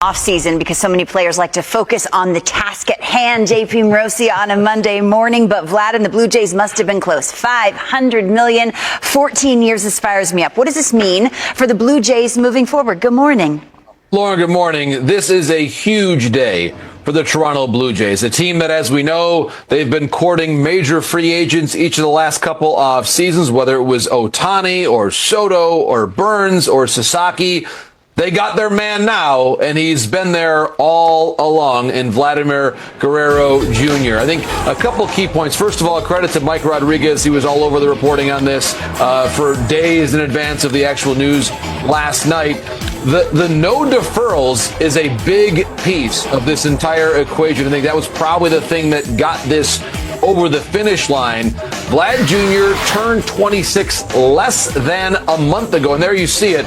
Off-season because so many players like to focus on the task at hand. JP Morosi on a Monday morning, but Vlad and the Blue Jays must have been close. $500 million, 14 years. This fires me up. What does this mean for the Blue Jays moving forward? Good morning. Lauren, good morning. This is a huge day for the Toronto Blue Jays, a team that, as we know, they've been courting major free agents each of the last couple of seasons, whether it was Otani or Soto or Burns or Sasaki. They got their man now, and he's been there all along in Vladimir Guerrero Jr. I think a couple key points. First of all, credit to Mike Rodriguez. He was all over the reporting on this for days in advance of the actual news last night. The no deferrals is a big piece of this entire equation. I think that was probably the thing that got this over the finish line. Vlad Jr. turned 26 less than a month ago, and there you see it,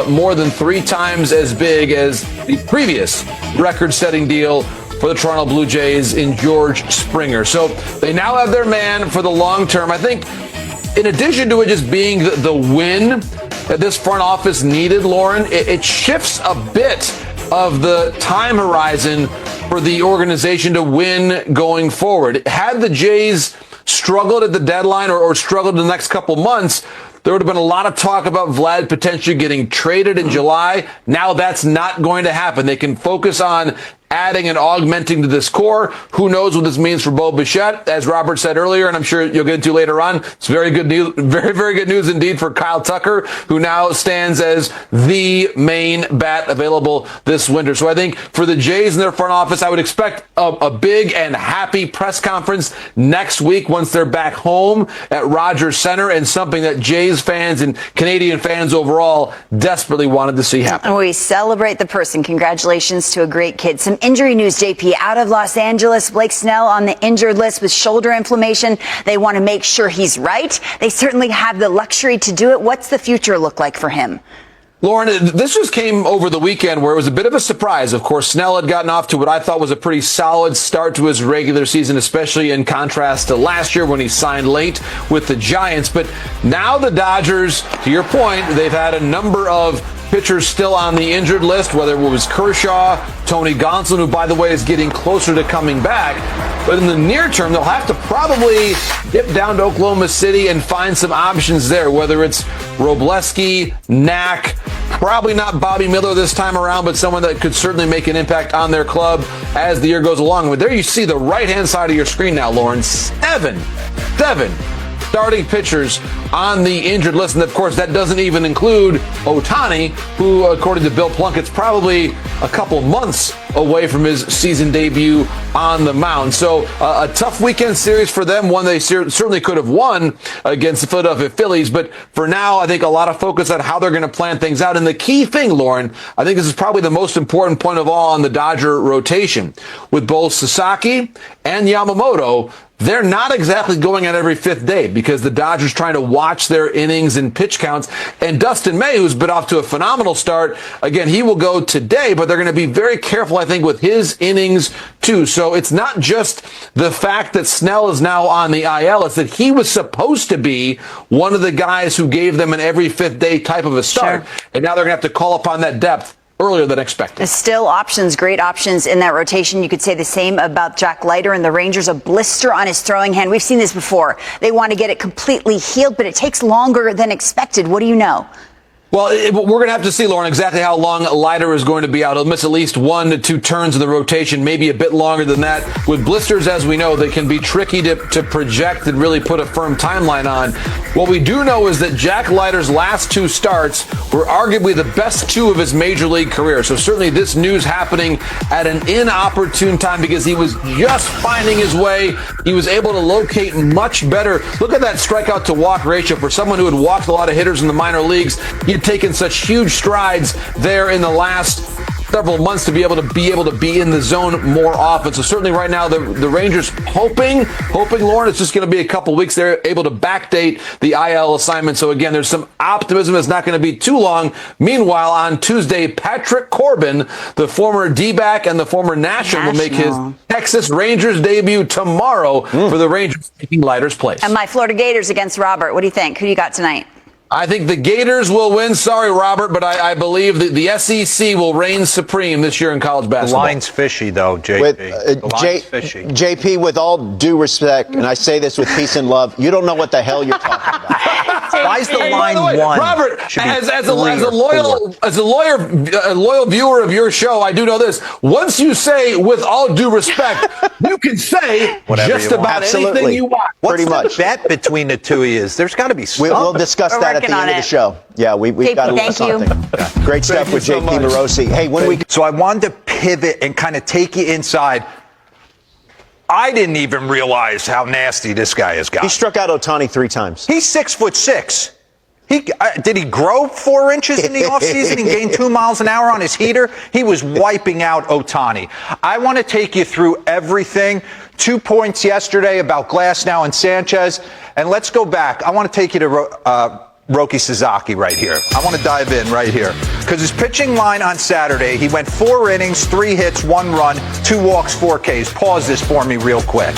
more than 3 times as big as the previous record-setting deal for the Toronto Blue Jays in George Springer. So they now have their man for the long term. I think in addition to it just being the win that this front office needed, Lauren, it shifts a bit of the time horizon for the organization to win going forward. Had the Jays struggled at the deadline or struggled in the next couple months, there would have been a lot of talk about Vlad potentially getting traded in July. Now that's not going to happen. They can focus on adding and augmenting to this core. Who knows what this means for Bo Bichette? As Robert said earlier, and I'm sure you'll get into later on, it's very good news, very good news indeed for Kyle Tucker, who now stands as the main bat available this winter. So I think for the Jays and their front office, I would expect a big and happy press conference next week once they're back home at Rogers Center, and something that Jays fans and Canadian fans overall desperately wanted to see happen. We celebrate the person. Congratulations to a great kid. Some injury news, JP, out of Los Angeles. Blake Snell on the injured list with shoulder inflammation. They want to make sure he's right. They certainly have the luxury to do it. What's the future look like for him? Lauren, this just came over the weekend where it was a bit of a surprise. Of course, Snell had gotten off to what I thought was a pretty solid start to his regular season, especially in contrast to last year when he signed late with the Giants. But now the Dodgers, to your point, they've had a number of pitchers still on the injured list, whether it was Kershaw, Tony Gonsolin, who, by the way, is getting closer to coming back. But in the near term, they'll have to probably dip down to Oklahoma City and find some options there, whether it's Robleski, Knack, probably not Bobby Miller this time around, but someone that could certainly make an impact on their club as the year goes along. But there you see the right-hand side of your screen now, Lauren. Seven starting pitchers on the injured list. And of course, that doesn't even include Otani, who, according to Bill Plunkett's probably a couple months away from his season debut on the mound. So a tough weekend series for them, one they certainly could have won against the Philadelphia Phillies. But for now, I think a lot of focus on how they're going to plan things out. And the key thing, Lauren, I think this is probably the most important point of all on the Dodger rotation. With both Sasaki and Yamamoto, they're not exactly going at every 5th day because the Dodgers trying to watch their innings and pitch counts. And Dustin May, who's been off to a phenomenal start, again, he will go today, but they're going to be very careful, I think, with his innings too. So it's not just the fact that Snell is now on the IL, it's that he was supposed to be one of the guys who gave them an every 5th day type of a start. Sure. And now they're going to have to call upon that depth earlier than expected. Still options, great options in that rotation. You could say the same about Jack Leiter and the Rangers. A blister on his throwing hand. We've seen this before. They want to get it completely healed, but it takes longer than expected. What do you know? Well, we're going to have to see, Lauren, exactly how long Leiter is going to be out. He'll miss at least 1 to 2 turns of the rotation, maybe a bit longer than that. With blisters, as we know, they can be tricky to project and really put a firm timeline on. What we do know is that Jack Leiter's last 2 starts were arguably the best 2 of his major league career. So certainly this news happening at an inopportune time because he was just finding his way. He was able to locate much better. Look at that strikeout to walk ratio for someone who had walked a lot of hitters in the minor leagues. He had taken such huge strides there in the last several months to be able to be in the zone more often. So certainly right now the Rangers hoping, Lauren, it's just going to be a couple weeks. They're able to backdate the IL assignment. So again, there's some optimism. It's not going to be too long. Meanwhile, on Tuesday, Patrick Corbin, the former D-back and the former National, will make his Texas Rangers debut tomorrow for the Rangers taking Leiter's place. And my Florida Gators against Robert. What do you think? Who do you got tonight? I think the Gators will win. Sorry, Robert, but I believe the SEC will reign supreme this year in college basketball. The line's fishy, though, JP. The line's fishy. JP, with all due respect, and I say this with peace and love, you don't know what the hell you're talking about. Why is the line by the way, one? Robert, as a loyal viewer of your show, I do know this. Once you say "with all due respect," you can say whatever just you want. about Absolutely. anything you want. Pretty much. The bet between the two of you is there's got to be something. We'll discuss that at the end of the show. Yeah, we've JP, got a little thank you. something. Great stuff with JP Morosi. Hey, when we So I wanted to pivot and kind of take you inside. I didn't even realize how nasty this guy has got. he struck out Otani 3 times. He's 6'6". Did he grow 4 inches in the offseason and gain 2 miles an hour on his heater? He was wiping out Otani. I want to take you through everything. 2 points yesterday about Glasnow and Sanchez. And let's go back. I want to take you to Roki Sasaki right here. I want to dive in right here. Because his pitching line on Saturday, he went 4 innings, 3 hits, 1 run, 2 walks, 4 Ks. Pause this for me real quick.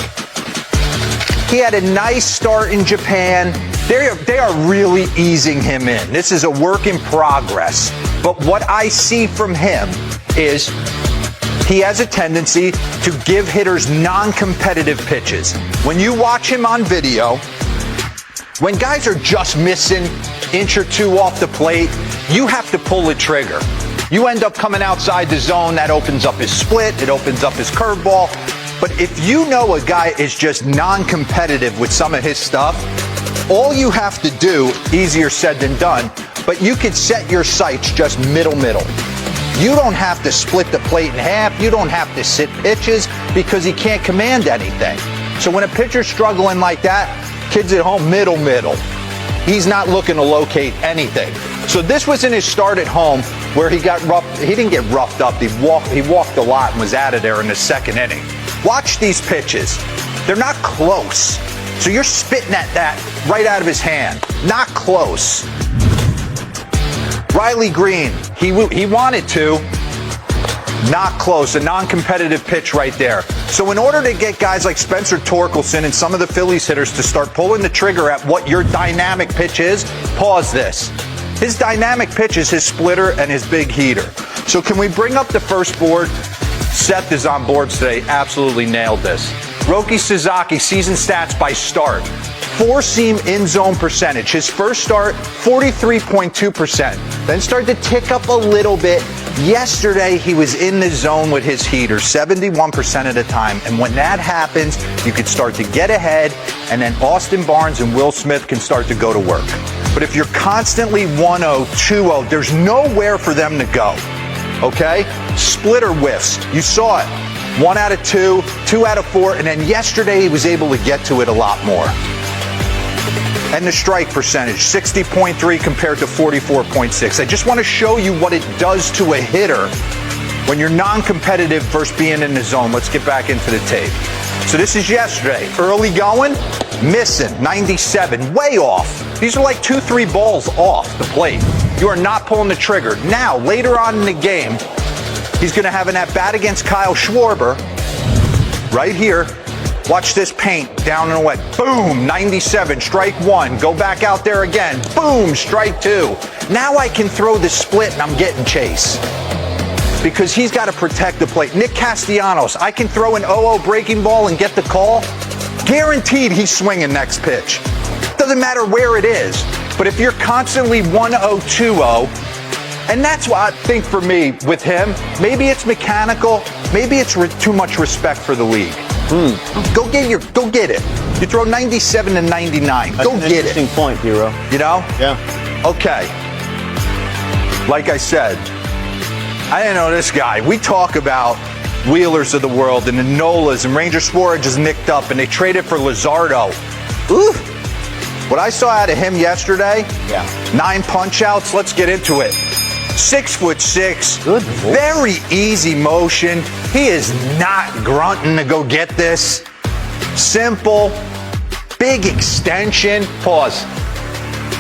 He had a nice start in Japan. They are really easing him in. This is a work in progress. But what I see from him is he has a tendency to give hitters non-competitive pitches. When you watch him on video, when guys are just missing inch or two off the plate, you have to pull the trigger. You end up coming outside the zone. That opens up his split. It opens up his curveball. But if you know a guy is just non-competitive with some of his stuff, all you have to do, easier said than done, but you could set your sights just middle. You don't have to split the plate in half. You don't have to sit pitches because he can't command anything. So when a pitcher's struggling like that, kids at home, middle. He's not looking to locate anything. So this was in his start at home where he got roughed. He didn't get roughed up. He walked a lot and was out of there in the 2nd inning. Watch these pitches. They're not close. So you're spitting at that right out of his hand. Not close. Riley Green, he wanted to. Not close. A non-competitive pitch right there. So in order to get guys like Spencer Torkelson and some of the Phillies hitters to start pulling the trigger at what your dynamic pitch is, pause this. His dynamic pitch is his splitter and his big heater. So can we bring up the first board? Seth is on boards today. Absolutely nailed this. Roki Sasaki, season stats by start. 4-seam in-zone percentage. His first start, 43.2%. Then started to tick up a little bit. Yesterday, he was in the zone with his heater 71% of the time. And when that happens, you can start to get ahead, and then Austin Barnes and Will Smith can start to go to work. But if you're constantly 1-0, 2-0, there's nowhere for them to go. Okay? Splitter whiffs. You saw it. 1 out of 2, 2 out of 4, and then yesterday he was able to get to it a lot more. And the strike percentage, 60.3 compared to 44.6. I just want to show you what it does to a hitter when you're non-competitive versus being in the zone. Let's get back into the tape. So this is yesterday. Early going, missing, 97, way off. These are like 2-3 balls off the plate. You are not pulling the trigger. Now, later on in the game, he's going to have an at-bat against Kyle Schwarber right here. Watch this paint down and away. Boom, 97, strike 1. Go back out there again. Boom, strike 2. Now I can throw the split and I'm getting Chase. Because he's got to protect the plate. Nick Castellanos, I can throw an 0-0 breaking ball and get the call. Guaranteed he's swinging next pitch. Doesn't matter where it is. But if you're constantly 1-0, 2-0, and that's why I think for me with him, maybe it's mechanical, maybe it's too much respect for the league. Go get it. You throw 97 to 99. That's go an get it. Interesting point, Hero. You know? Yeah. Okay. Like I said, I didn't know this guy. We talk about Wheelers of the world and the Nolas, and Ranger Suarez is nicked up and they traded for Luzardo. Ooh. What I saw out of him yesterday, 9 punch outs. Let's get into it. 6'6", Good. very easy motion. He is not grunting to go get this. Simple, big extension. Pause.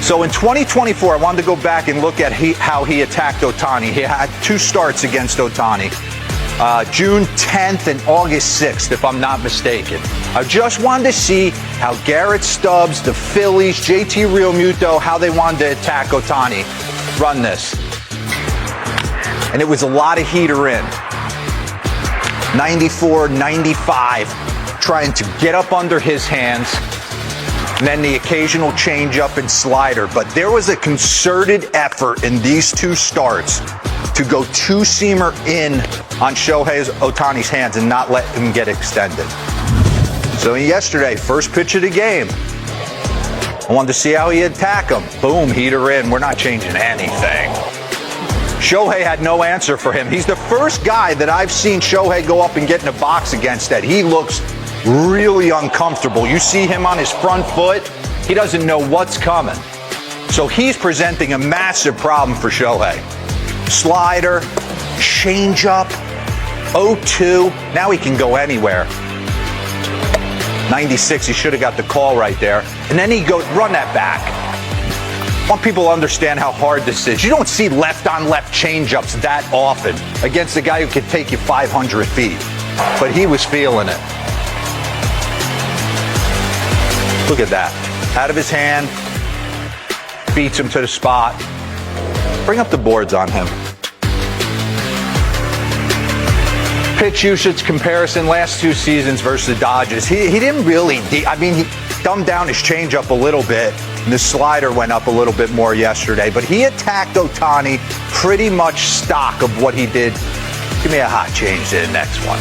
So in 2024, I wanted to go back and look at how he attacked Otani. He had 2 starts against Otani. June 10th and August 6th, if I'm not mistaken. I just wanted to see how Garrett Stubbs, the Phillies, JT Realmuto, how they wanted to attack Otani. Run this. And it was a lot of heater in. 94, 95, trying to get up under his hands. And then the occasional changeup and slider. But there was a concerted effort in these two starts to go two-seamer in on Shohei Otani's hands and not let him get extended. So yesterday, first pitch of the game, I wanted to see how he'd attack him. Boom, heater in. We're not changing anything. Shohei had no answer for him. He's the first guy that I've seen Shohei go up and get in a box against that. He looks really uncomfortable. You see him on his front foot, he doesn't know what's coming. So he's presenting a massive problem for Shohei. Slider, changeup, 0-2. Now he can go anywhere. 96, he should have got the call right there. And then he goes, run that back. I want people to understand how hard this is. You don't see left-on-left changeups that often against a guy who could take you 500 feet. But he was feeling it. Look at that. Out of his hand, beats him to the spot. Bring up the boards on him. Pitch usage comparison last two seasons versus the Dodgers. He didn't really, he dumbed down his changeup a little bit. And the slider went up a little bit more yesterday. But he attacked Otani pretty much stock of what he did. Give me a hot change to the next one.